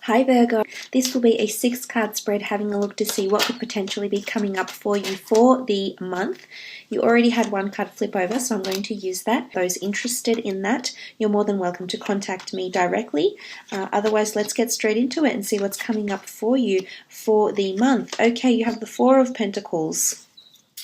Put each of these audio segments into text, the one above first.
Hi Virgo, this will be a 6-card spread having a look to see what could potentially be coming up for you for the month. You already had one card flip over, so I'm going to use that. Those interested in that, you're more than welcome to contact me directly. Otherwise, let's get straight into it and see what's coming up for you for the month. Okay, you have the Four of Pentacles,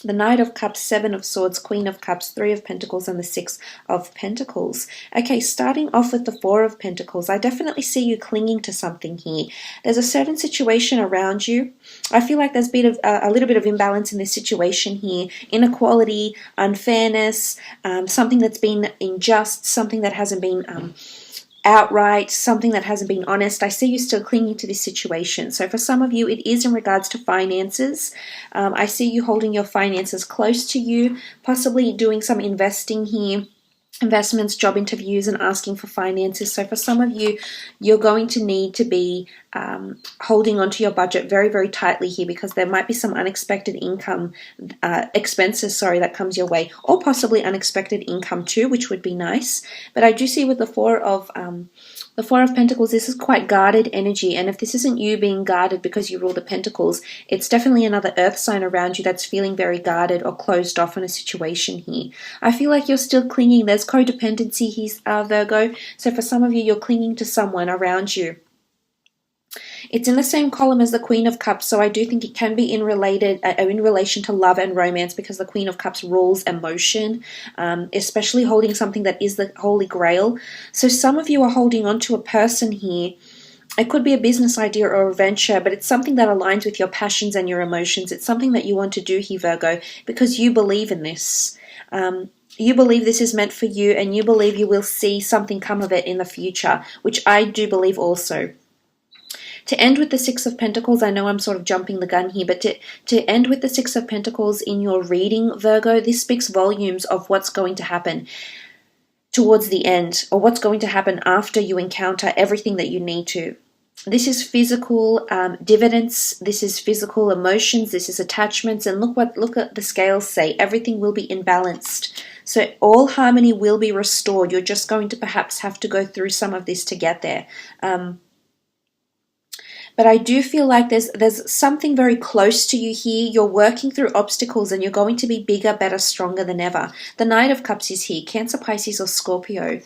the Knight of Cups, Seven of Swords, Queen of Cups, Three of Pentacles, and the Six of Pentacles. Okay, starting off with the Four of Pentacles, I definitely see you clinging to something here. There's a certain situation around you. I feel like there's been a little bit of imbalance in this situation here. Inequality, unfairness, something that's been unjust, something that hasn't been outright, something that hasn't been honest. I see you still clinging to this situation. So for some of you, it is in regards to finances. I see you holding your finances close to you, possibly doing some investing here. Investments, job interviews, and asking for finances. So for some of you, you're going to need to be holding onto your budget very, very tightly here, because there might be some unexpected expenses, that comes your way, or possibly unexpected income too, which would be nice. But I do see with the Four of Pentacles, this is quite guarded energy, and if this isn't you being guarded because you rule the Pentacles, it's definitely another earth sign around you that's feeling very guarded or closed off in a situation here. I feel like you're still clinging. There's codependency here, Virgo. So for some of you, you're clinging to someone around you. It's in the same column as the Queen of Cups, so I do think it can be in relation to love and romance, because the Queen of Cups rules emotion, especially holding something that is the Holy Grail. So some of you are holding on to a person here. It could be a business idea or a venture, but it's something that aligns with your passions and your emotions. It's something that you want to do here, Virgo, because you believe in this. You believe this is meant for you, and you believe you will see something come of it in the future, which I do believe also. To end with the Six of Pentacles, I know I'm sort of jumping the gun here, but to end with the Six of Pentacles in your reading, Virgo, this speaks volumes of what's going to happen towards the end, or what's going to happen after you encounter everything that you need to. This is physical dividends, this is physical emotions, this is attachments, and look at the scales say, everything will be imbalanced. So all harmony will be restored. You're just going to perhaps have to go through some of this to get there. But I do feel like there's something very close to you here. You're working through obstacles, and you're going to be bigger, better, stronger than ever. The Knight of Cups is here, Cancer, Pisces, or Scorpio.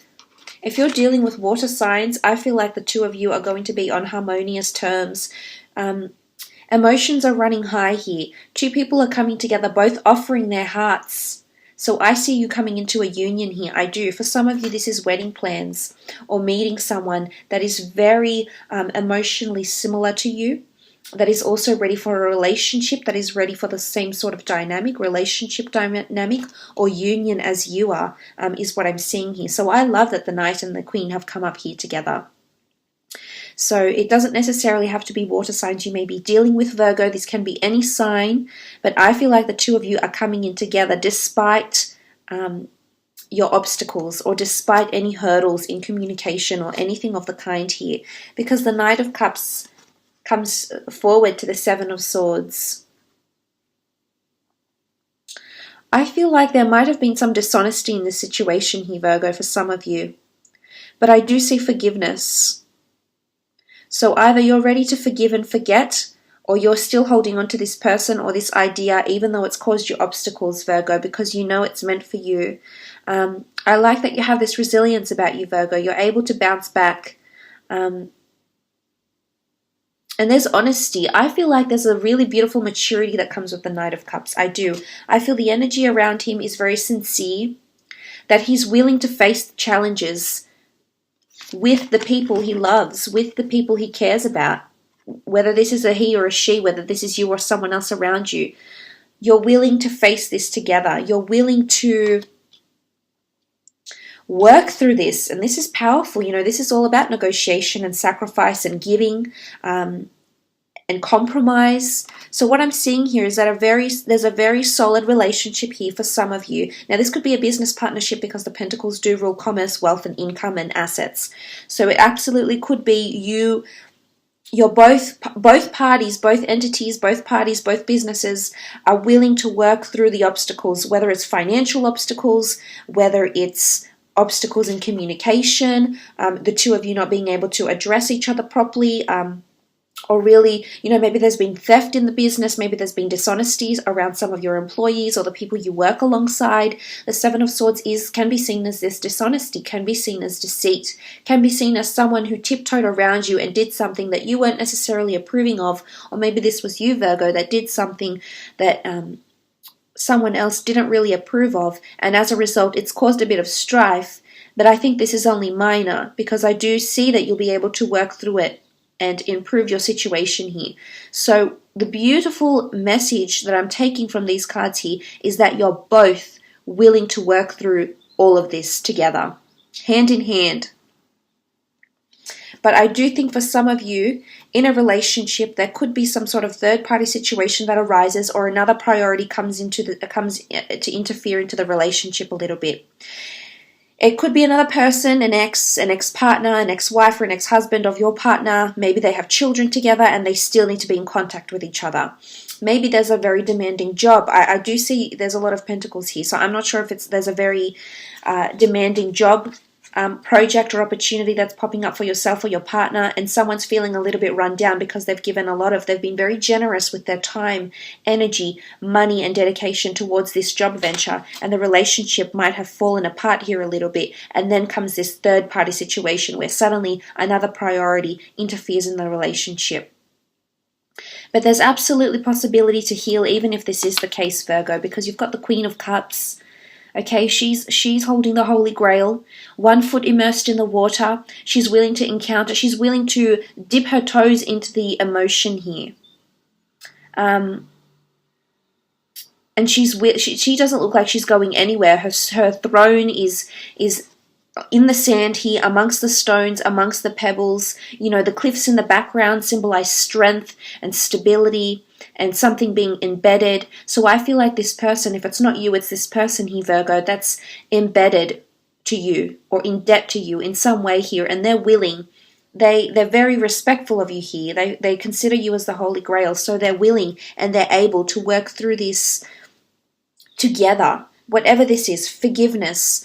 If you're dealing with water signs, I feel like the two of you are going to be on harmonious terms. Emotions are running high here. Two people are coming together, both offering their hearts. So I see you coming into a union here. I do. For some of you, this is wedding plans or meeting someone that is very emotionally similar to you, that is also ready for a relationship, that is ready for the same sort of relationship dynamic or union as you are, is what I'm seeing here. So I love that the Knight and the Queen have come up here together. So it doesn't necessarily have to be water signs you may be dealing with, Virgo. This can be any sign, but I feel like the two of you are coming in together despite your obstacles, or despite any hurdles in communication or anything of the kind here, because the Knight of Cups comes forward to the Seven of Swords. I feel like there might have been some dishonesty in this situation here, Virgo, for some of you, but I do see forgiveness. So either you're ready to forgive and forget, or you're still holding on to this person or this idea, even though it's caused you obstacles, Virgo, because you know it's meant for you. I like that you have this resilience about you, Virgo. You're able to bounce back. And there's honesty. I feel like there's a really beautiful maturity that comes with the Knight of Cups. I do. I feel the energy around him is very sincere, that he's willing to face the challenges with the people he loves, with the people he cares about, whether this is a he or a she, whether this is you or someone else around you. You're willing to face this together. You're willing to work through this, and this is powerful. You know, this is all about negotiation and sacrifice and giving and compromise. So what I'm seeing here is that there's a very solid relationship here for some of you. Now, this could be a business partnership, because the Pentacles do rule commerce, wealth, and income and assets. So it absolutely could be you're both parties, both entities, both parties, both businesses are willing to work through the obstacles, whether it's financial obstacles, whether it's obstacles in communication, the two of you not being able to address each other properly, or really, maybe there's been theft in the business, maybe there's been dishonesties around some of your employees or the people you work alongside. The Seven of Swords can be seen as this dishonesty, can be seen as deceit, can be seen as someone who tiptoed around you and did something that you weren't necessarily approving of, or maybe this was you, Virgo, that did something that someone else didn't really approve of, and as a result it's caused a bit of strife. But I think this is only minor, because I do see that you'll be able to work through it and improve your situation here. So the beautiful message that I'm taking from these cards here is that you're both willing to work through all of this together, hand in hand. But I do think for some of you in a relationship, there could be some sort of third-party situation that arises, or another priority comes to interfere into the relationship a little bit. It could be another person, an ex-partner, an ex-wife, or an ex-husband of your partner. Maybe they have children together and they still need to be in contact with each other. Maybe there's a very demanding job. I do see there's a lot of pentacles here, so I'm not sure if there's a very demanding job project or opportunity that's popping up for yourself or your partner, and someone's feeling a little bit run down because they've been very generous with their time, energy, money, and dedication towards this job venture, and the relationship might have fallen apart here a little bit, and then comes this third party situation where suddenly another priority interferes in the relationship. But there's absolutely possibility to heal even if this is the case, Virgo, because you've got the Queen of Cups. Okay, she's holding the Holy Grail, 1 foot immersed in the water. She's willing to dip her toes into the emotion here. And she doesn't look like she's going anywhere. Her throne is in the sand here, amongst the stones, amongst the pebbles. The cliffs in the background symbolize strength and stability and something being embedded. So I feel like this person, if it's not you, it's this person here, Virgo, that's embedded to you or in debt to you in some way here, and they're willing. They're very respectful of you here. They consider you as the Holy Grail, so they're willing and they're able to work through this together. Whatever this is, forgiveness,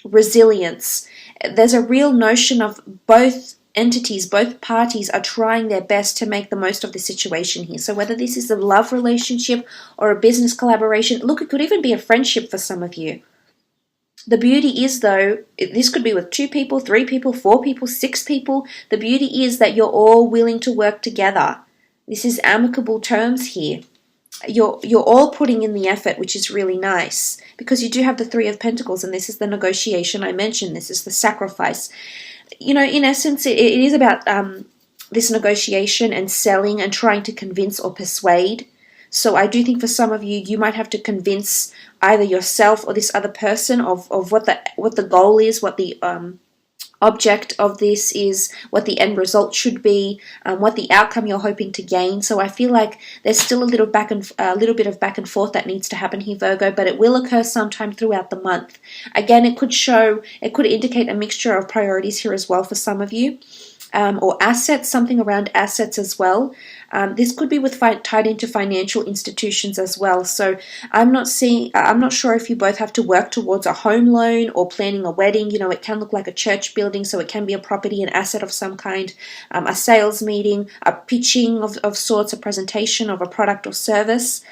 resilience. There's a real notion of both entities, both parties are trying their best to make the most of the situation here. So whether this is a love relationship or a business collaboration, look, it could even be a friendship for some of you. The beauty is, though, this could be with 2 people, 3 people, 4 people, 6 people. The beauty is that you're all willing to work together. This is amicable terms here. You're all putting in the effort, which is really nice, because you do have the 3 of Pentacles, and this is the negotiation I mentioned. This is the sacrifice. In essence, it is about this negotiation and selling and trying to convince or persuade. So I do think for some of you, you might have to convince either yourself or this other person of what the goal is, what the object of this is, what the end result should be, what the outcome you're hoping to gain. So I feel like there's still a little bit of back and forth that needs to happen here, Virgo, but it will occur sometime throughout the month. Again, it could indicate a mixture of priorities here as well for some of you. Or assets, something around assets as well. This could be tied into financial institutions as well. So I'm not sure if you both have to work towards a home loan or planning a wedding. It can look like a church building, so it can be a property, an asset of some kind, a sales meeting, a pitching of sorts, a presentation of a product or service.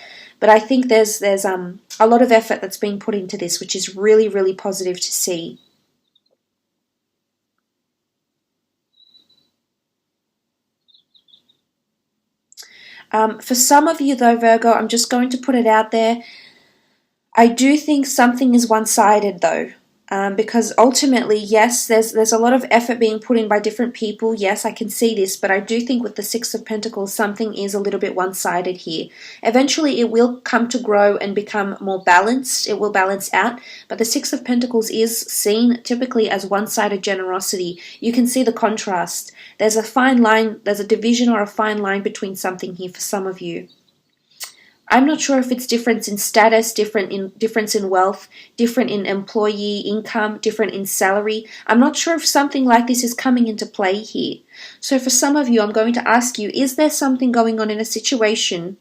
But I think there's a lot of effort that's being put into this, which is really, really positive to see. For some of you, though, Virgo, I'm just going to put it out there. I do think something is one-sided, though, because ultimately, yes, there's a lot of effort being put in by different people. Yes, I can see this, but I do think with the 6 of Pentacles, something is a little bit one-sided here. Eventually, it will come to grow and become more balanced. It will balance out, but the 6 of Pentacles is seen typically as one-sided generosity. You can see the contrast. There's a fine line, there's a division or a fine line between something here for some of you. I'm not sure if it's difference in status, difference in wealth, different in employee income, different in salary. I'm not sure if something like this is coming into play here. So for some of you, I'm going to ask you, is there something going on in a situation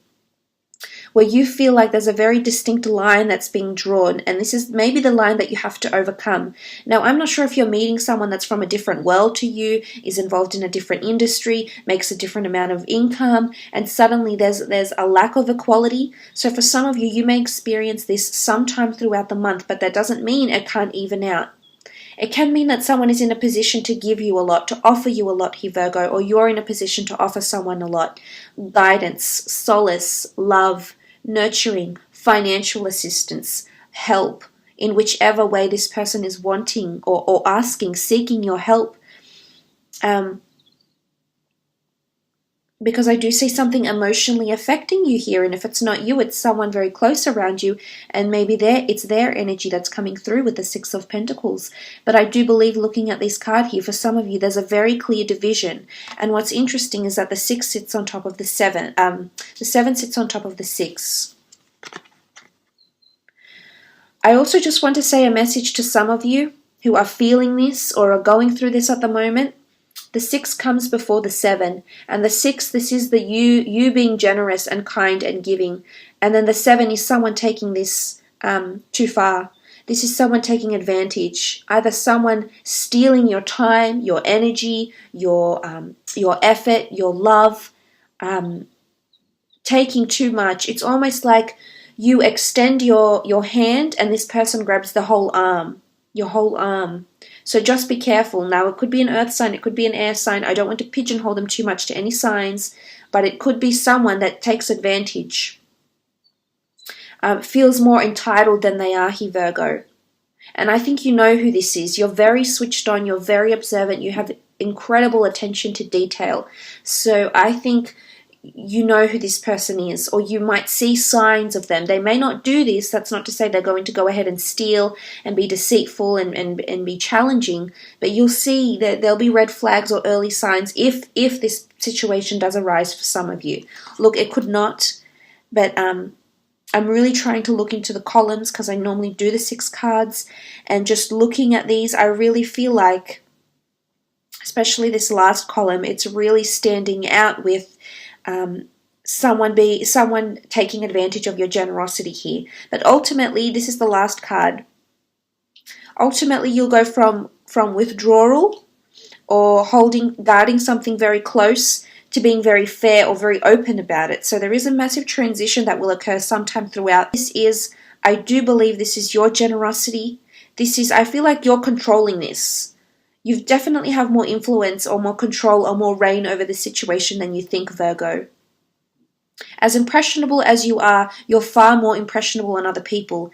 where you feel like there's a very distinct line that's being drawn, and this is maybe the line that you have to overcome. Now, I'm not sure if you're meeting someone that's from a different world to you, is involved in a different industry, makes a different amount of income, and suddenly there's a lack of equality. So for some of you, you may experience this sometime throughout the month, but that doesn't mean it can't even out. It can mean that someone is in a position to give you a lot, to offer you a lot here, Virgo, or you're in a position to offer someone a lot. Guidance, solace, love, nurturing, financial assistance, help, in whichever way this person is wanting or asking, seeking your help. Because I do see something emotionally affecting you here, and if it's not you, it's someone very close around you, and maybe it's their energy that's coming through with the Six of Pentacles. But I do believe, looking at this card here, for some of you, there's a very clear division. And what's interesting is that the 6 sits on top of the 7. The 7 sits on top of the 6. I also just want to say a message to some of you who are feeling this or are going through this at the moment. The 6 comes before the 7, and the 6, this is the you being generous and kind and giving, and then the 7 is someone taking this too far. This is someone taking advantage, either someone stealing your time, your energy, your effort, your love, taking too much. It's almost like you extend your hand and this person grabs the whole arm, your whole arm. So just be careful. Now, it could be an earth sign, it could be an air sign. I don't want to pigeonhole them too much to any signs, but it could be someone that takes advantage, feels more entitled than they are here, Virgo. And I think you know who this is. You're very switched on, you're very observant, you have incredible attention to detail. So I think you know who this person is, or you might see signs of them. They may not do this. That's not to say they're going to go ahead and steal and be deceitful and be challenging, but you'll see that there'll be red flags or early signs if this situation does arise for some of you. Look, it could not, but I'm really trying to look into the columns because I normally do the 6 cards, and just looking at these, I really feel like, especially this last column, it's really standing out with someone taking advantage of your generosity here. But ultimately, this is the last card. Ultimately, you'll go from withdrawal or guarding something very close to being very fair or very open about it. So there is a massive transition that will occur sometime throughout. I do believe this is your generosity. I feel like you're controlling this. You definitely have more influence or more control or more reign over the situation than you think, Virgo. As impressionable as you are, you're far more impressionable on other people,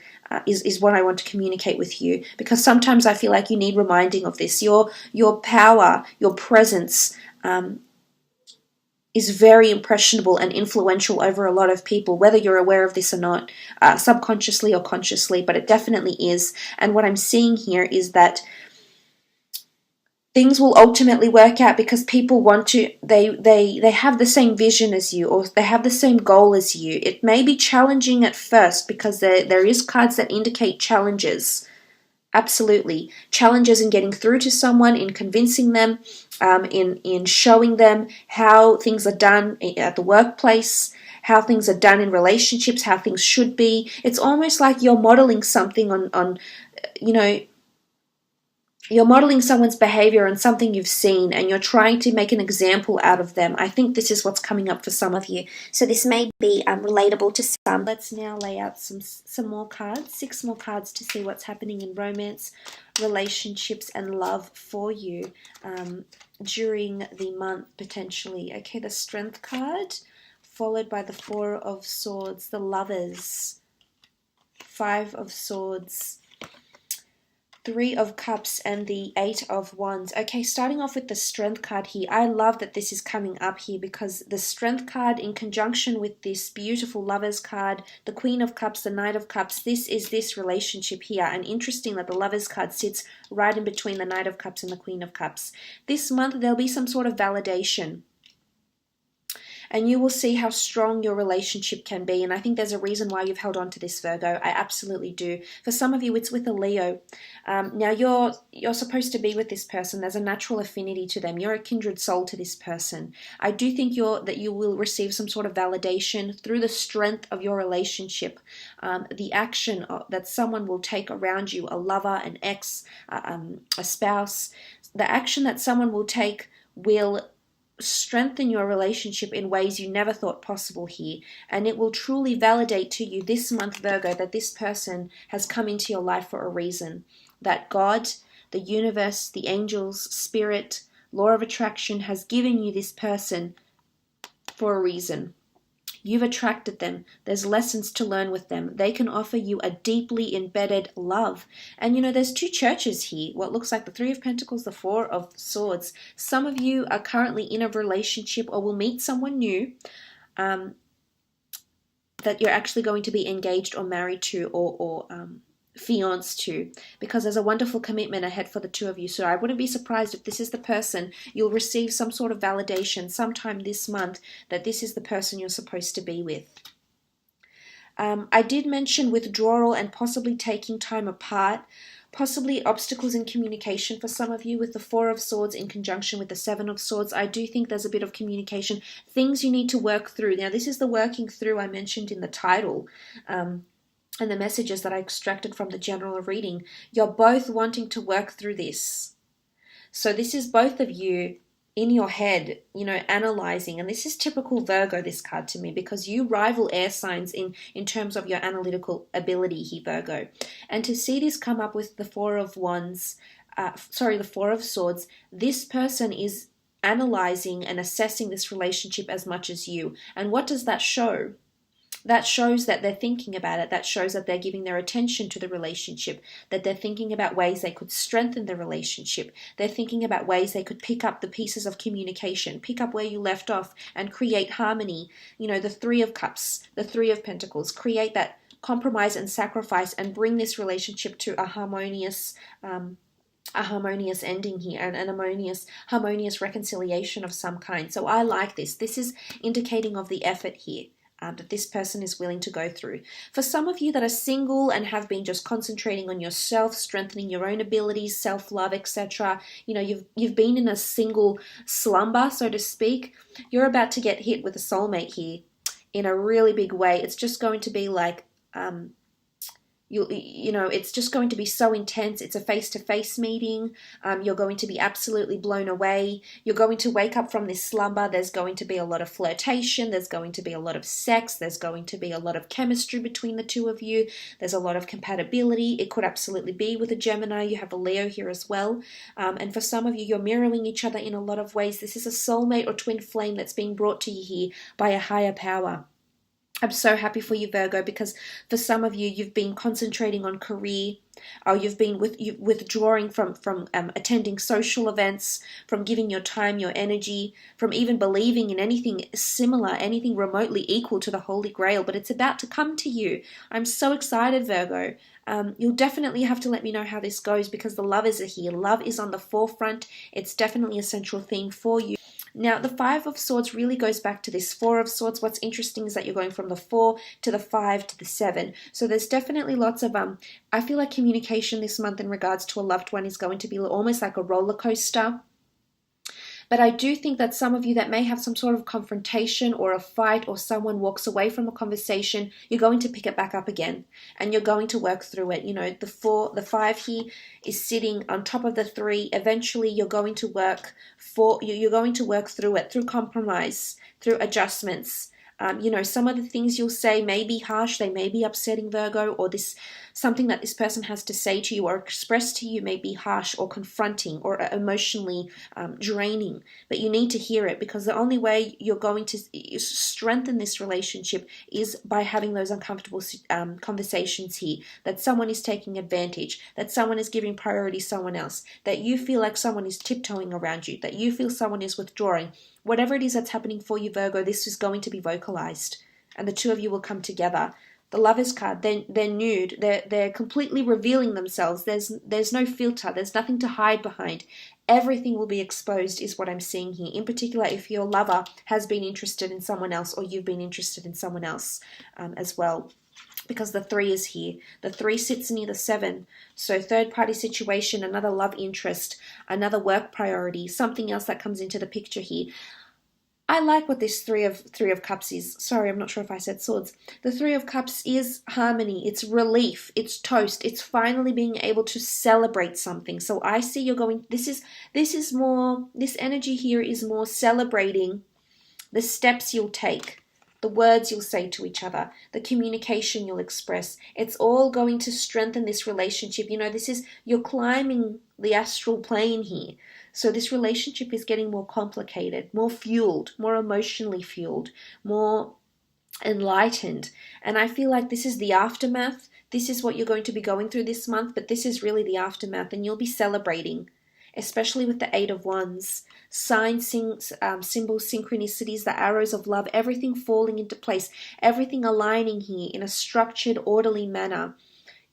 is what I want to communicate with you. Because sometimes I feel like you need reminding of this. Your power, your presence is very impressionable and influential over a lot of people, whether you're aware of this or not, subconsciously or consciously, but it definitely is. And what I'm seeing here is that things will ultimately work out because people want to, they have the same vision as you, or they have the same goal as you. It may be challenging at first because there is cards that indicate challenges. Absolutely. Challenges in getting through to someone, in convincing them, in showing them how things are done at the workplace, how things are done in relationships, how things should be. It's almost like you're modeling something on you're modeling someone's behavior on something you've seen, and you're trying to make an example out of them. I think this is what's coming up for some of you. So this may be relatable to some. Let's now lay out some more cards, 6 more cards to see what's happening in romance, relationships, and love for you during the month, potentially. Okay, the Strength card, followed by the 4 of Swords, the Lovers, 5 of Swords, 3 of Cups, and the 8 of Wands. Okay, starting off with the Strength card here. I love that this is coming up here because the Strength card in conjunction with this beautiful Lovers card, the Queen of Cups, the Knight of Cups, this is this relationship here. And interesting that the Lovers card sits right in between the Knight of Cups and the Queen of Cups. This month there'll be some sort of validation. and you will see how strong your relationship can be. And I think there's a reason why you've held on to this, Virgo. I absolutely do. For some of you, it's with a Leo. Now, you're supposed to be with this person. There's a natural affinity to them. You're a kindred soul to this person. I do think that you will receive some sort of validation through the strength of your relationship, the action that someone will take around you, a lover, an ex, a spouse. The action that someone will take will strengthen your relationship in ways you never thought possible here, and it will truly validate to you this month, Virgo, that this person has come into your life for a reason, that God, the universe, the angels, spirit, law of attraction has given you this person for a reason. You've attracted them. There's lessons to learn with them. They can offer you a deeply embedded love. And there's two churches here. What looks like the Three of Pentacles, the Four of Swords. Some of you are currently in a relationship or will meet someone new that you're actually going to be engaged or married to or fiancé to, because there's a wonderful commitment ahead for the two of you. So I wouldn't be surprised if this is the person. You'll receive some sort of validation sometime this month that this is the person you're supposed to be with. I did mention withdrawal and possibly taking time apart, possibly obstacles in communication for some of you with the Four of Swords in conjunction with the Seven of Swords. I do think there's a bit of communication, things you need to work through. Now, this is the working through I mentioned in the title. And the messages that I extracted from the general reading. You're both wanting to work through this. So this is both of you in your head, analyzing. And this is typical Virgo, this card to me, because you rival air signs in terms of your analytical ability here, Virgo. And to see this come up with the Four of Swords, this person is analyzing and assessing this relationship as much as you. And what does that show? That shows that they're thinking about it. That shows that they're giving their attention to the relationship, that they're thinking about ways they could strengthen the relationship. They're thinking about ways they could pick up the pieces of communication, pick up where you left off and create harmony. The Three of Cups, the Three of Pentacles, create that compromise and sacrifice and bring this relationship to a harmonious ending here, and an harmonious reconciliation of some kind. So I like this. This is indicating of the effort here. That this person is willing to go through. For some of you that are single and have been just concentrating on yourself, strengthening your own abilities, self-love, etc., you've been in a single slumber, so to speak. You're about to get hit with a soulmate here in a really big way. It's just going to be like it's just going to be so intense. It's a face-to-face meeting. You're going to be absolutely blown away. You're going to wake up from this slumber. There's going to be a lot of flirtation. There's going to be a lot of sex. There's going to be a lot of chemistry between the two of you. There's a lot of compatibility. It could absolutely be with a Gemini. You have a Leo here as well. And for some of you, you're mirroring each other in a lot of ways. This is a soulmate or twin flame that's being brought to you here by a higher power. I'm so happy for you, Virgo, because for some of you, you've been concentrating on career, or you've been withdrawing from attending social events, from giving your time, your energy, from even believing in anything similar, anything remotely equal to the Holy Grail, but it's about to come to you. I'm so excited, Virgo. You'll definitely have to let me know how this goes, because the lovers are here. Love is on the forefront. It's definitely a central theme for you. Now, the Five of Swords really goes back to this Four of Swords. What's interesting is that you're going from the 4 to the 5 to the 7. So there's definitely lots of, I feel like communication this month in regards to a loved one is going to be almost like a roller coaster. But I do think that some of you that may have some sort of confrontation or a fight, or someone walks away from a conversation, you're going to pick it back up again and you're going to work through it. The 5 here is sitting on top of the 3. Eventually you're going to work through it, through compromise, through adjustments. Some of the things you'll say may be harsh, they may be upsetting, Virgo, or something that this person has to say to you or express to you may be harsh or confronting or emotionally draining. But you need to hear it, because the only way you're going to strengthen this relationship is by having those uncomfortable conversations here, that someone is taking advantage, that someone is giving priority to someone else, that you feel like someone is tiptoeing around you, that you feel someone is withdrawing. Whatever it is that's happening for you, Virgo, this is going to be vocalized, and the two of you will come together. The Lovers card, they're nude, they're completely revealing themselves. There's no filter, there's nothing to hide behind. everything will be exposed is what I'm seeing here. In particular, if your lover has been interested in someone else or you've been interested in someone else as well. Because the 3 is here. The 3 sits near the 7. So third party situation, another love interest, another work priority, something else that comes into the picture here. I like what this three of Cups is. Sorry, I'm not sure if I said Swords. The 3 of Cups is harmony. It's relief. It's toast. It's finally being able to celebrate something. So I see you're going, this is more, this energy here is more celebrating the steps you'll take, the words you'll say to each other, the communication you'll express. It's all going to strengthen this relationship. You know, you're climbing the astral plane here. So this relationship is getting more complicated, more fueled, more emotionally fueled, more enlightened. And I feel like this is the aftermath. This is what you're going to be going through this month, but this is really the aftermath, and you'll be celebrating, especially with the 8 of Wands. Signs, symbols, synchronicities, the arrows of love, everything falling into place, everything aligning here in a structured, orderly manner.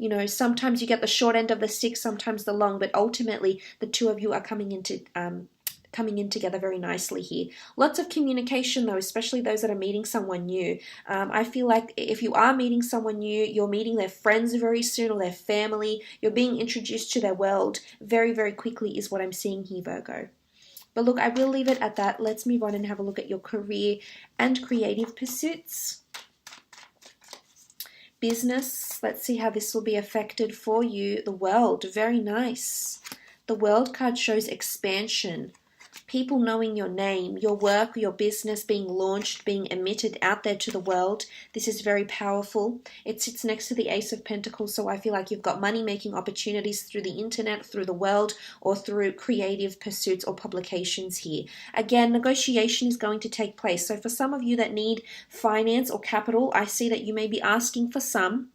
You know, sometimes you get the short end of the stick, sometimes the long, but ultimately the 2 of you are coming in together very nicely here. Lots of communication though, especially those that are meeting someone new. I feel like if you are meeting someone new, you're meeting their friends very soon or their family. You're being introduced to their world very, very quickly is what I'm seeing here, Virgo. But look, I will leave it at that. Let's move on and have a look at your career and creative pursuits. Business, let's see how this will be affected for you. The World, very nice. The World card shows expansion. People knowing your name, your work, your business being launched, being emitted out there to the world. This is very powerful. It sits next to the Ace of Pentacles, so I feel like you've got money-making opportunities through the internet, through the world, or through creative pursuits or publications here. Again, negotiation is going to take place. So for some of you that need finance or capital, I see that you may be asking for some.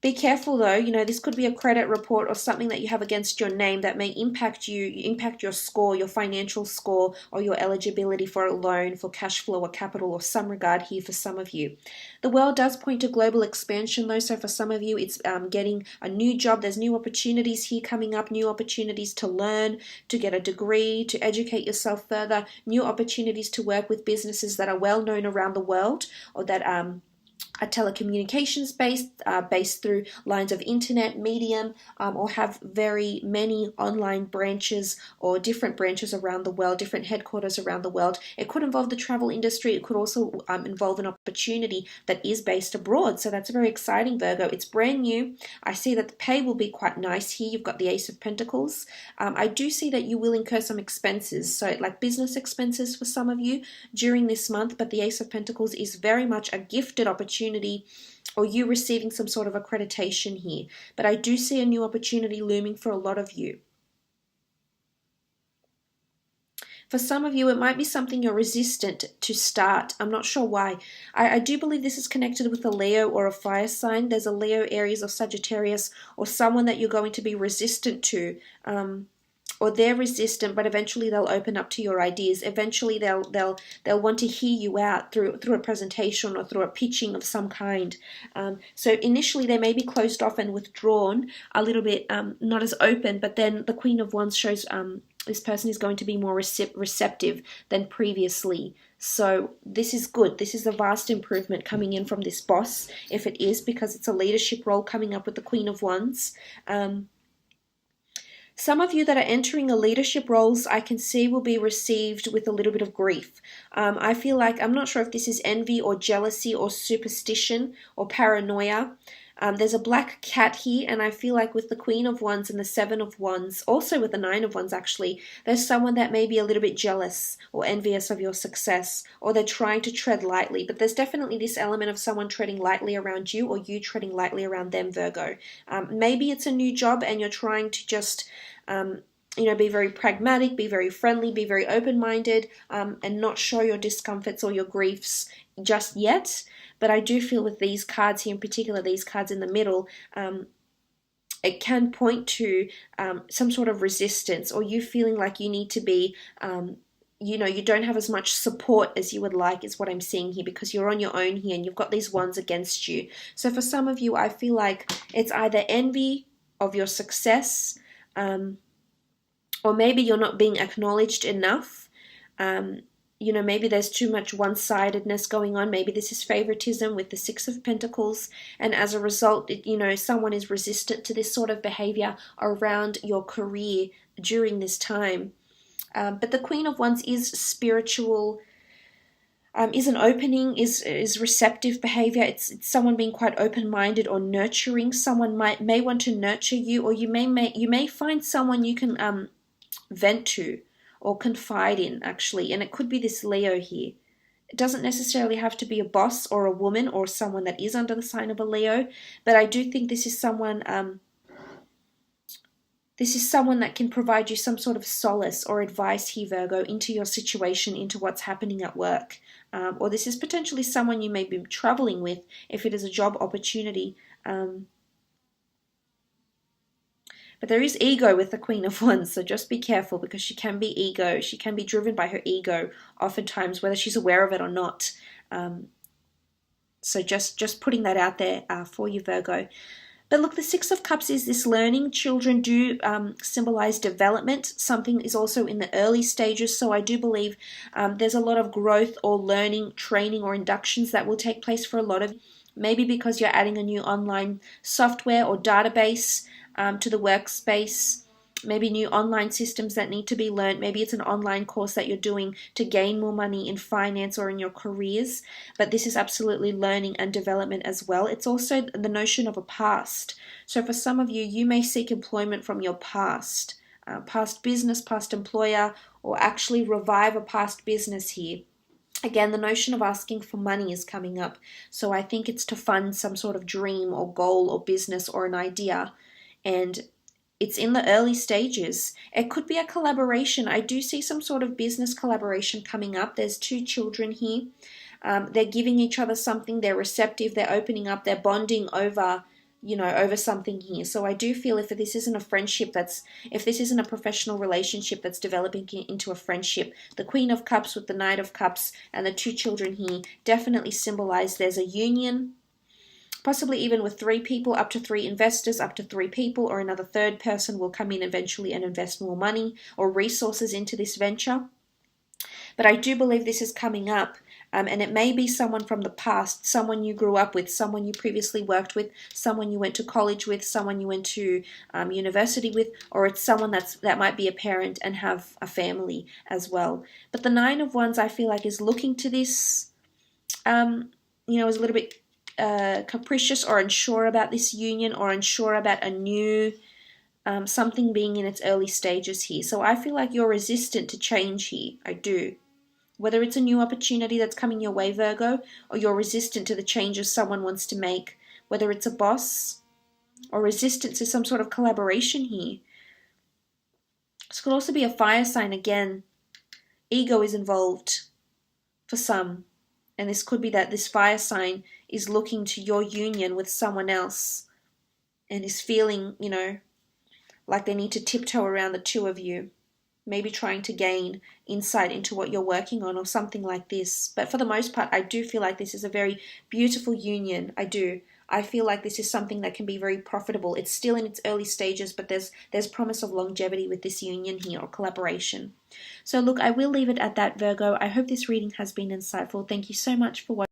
Be careful though, you know, this could be a credit report or something that you have against your name that may impact your score, your financial score, or your eligibility for a loan, for cash flow or capital or some regard here for some of you. The World does point to global expansion though, so for some of you it's getting a new job. There's new opportunities here coming up, new opportunities to learn, to get a degree, to educate yourself further, new opportunities to work with businesses that are well known around the world or that are telecommunications based through lines of internet, medium, or have very many online branches or different branches around the world, different headquarters around the world. It could involve the travel industry. It could also involve an opportunity that is based abroad. So that's very exciting, Virgo. It's brand new. I see that the pay will be quite nice here. You've got the Ace of Pentacles. I do see that you will incur some expenses, so like business expenses for some of you during this month, but the Ace of Pentacles is very much a gifted opportunity, or you receiving some sort of accreditation here. But I do see a new opportunity looming for a lot of you. For some of you, it might be something you're resistant to start. I'm not sure why. I do believe this is connected with a Leo or a fire sign. There's a Leo, Aries, or Sagittarius, or someone that you're going to be resistant to. Or they're resistant, but eventually they'll open up to your ideas. Eventually they'll want to hear you out through a presentation or through a pitching of some kind. So initially they may be closed off and withdrawn, a little bit not as open, but then the Queen of Wands shows this person is going to be more receptive than previously. So this is good. This is a vast improvement coming in from this boss, if it is, because it's a leadership role coming up with the Queen of Wands. Some of you that are entering a leadership roles, I can see will be received with a little bit of grief. I feel like, I'm not sure if this is envy or jealousy or superstition or paranoia. There's a black cat here, and I feel like with the Queen of Wands and the 7 of Wands, also with the 9 of Wands actually, there's someone that may be a little bit jealous or envious of your success, or they're trying to tread lightly. But there's definitely this element of someone treading lightly around you, or you treading lightly around them, Virgo. Maybe it's a new job and you're trying to just be very pragmatic, be very friendly, be very open-minded, and not show your discomforts or your griefs just yet. But I do feel with these cards here, in particular these cards in the middle, it can point to some sort of resistance, or you feeling like you need to be, you don't have as much support as you would like, is what I'm seeing here, because you're on your own here and you've got these ones against you. So for some of you, I feel like it's either envy of your success, or maybe you're not being acknowledged enough. You know, maybe there's too much one-sidedness going on. Maybe this is favoritism with the Six of Pentacles, and as a result, you know, someone is resistant to this sort of behavior around your career during this time. But the Queen of Wands is spiritual, is an opening, is receptive behavior. It's someone being quite open-minded or nurturing. Someone may want to nurture you, or you may find someone you can vent to or confide in, actually. And it could be this Leo here. It doesn't necessarily have to be a boss or a woman or someone that is under the sign of a Leo, but I do think this is someone that can provide you some sort of solace or advice here, Virgo, into your situation, into what's happening at work. Or this is potentially someone you may be traveling with if it is a job opportunity. But there is ego with the Queen of Wands, so just be careful, because she can be ego. She can be driven by her ego oftentimes, whether she's aware of it or not. So just putting that out there for you, Virgo. But look, the Six of Cups is this learning. Children do symbolize development. Something is also in the early stages, so I do believe there's a lot of growth or learning, training or inductions that will take place for a lot of you. Maybe because you're adding a new online software or database to the workspace, maybe new online systems that need to be learned. Maybe it's an online course that you're doing to gain more money in finance or in your careers, but this is absolutely learning and development as well. It's also the notion of a past. So for some of you, you may seek employment from your past, past business, past employer, or actually revive a past business here. Again, the notion of asking for money is coming up. So I think it's to fund some sort of dream or goal or business or an idea. And it's in the early stages. It could be a collaboration. I do see some sort of business collaboration coming up. There's two children here. They're giving each other something. They're receptive. They're opening up. They're bonding over, you know, over something here. So I do feel if this isn't a friendship, if this isn't a professional relationship that's developing into a friendship, the Queen of Cups with the Knight of Cups and the two children here definitely symbolize there's a union, possibly even with 3 people, up to 3 investors, up to 3 people, or another third person will come in eventually and invest more money or resources into this venture. But I do believe this is coming up, and it may be someone from the past, someone you grew up with, someone you previously worked with, someone you went to college with, someone you went to university with, or it's someone that might be a parent and have a family as well. But the Nine of Wands, I feel like, is looking to this, you know, is a little bit capricious or unsure about this union, or unsure about a new something being in its early stages here. So I feel like you're resistant to change here. I do. Whether it's a new opportunity that's coming your way, Virgo, or you're resistant to the changes someone wants to make, whether it's a boss, or resistant to some sort of collaboration here. This could also be a fire sign again. Ego is involved for some. And this could be that this fire sign is looking to your union with someone else and is feeling, you know, like they need to tiptoe around the two of you, maybe trying to gain insight into what you're working on or something like this. But for the most part, I do feel like this is a very beautiful union. I do. I feel like this is something that can be very profitable. It's still in its early stages, but there's promise of longevity with this union here, or collaboration. So look, I will leave it at that, Virgo. I hope this reading has been insightful. Thank you so much for watching.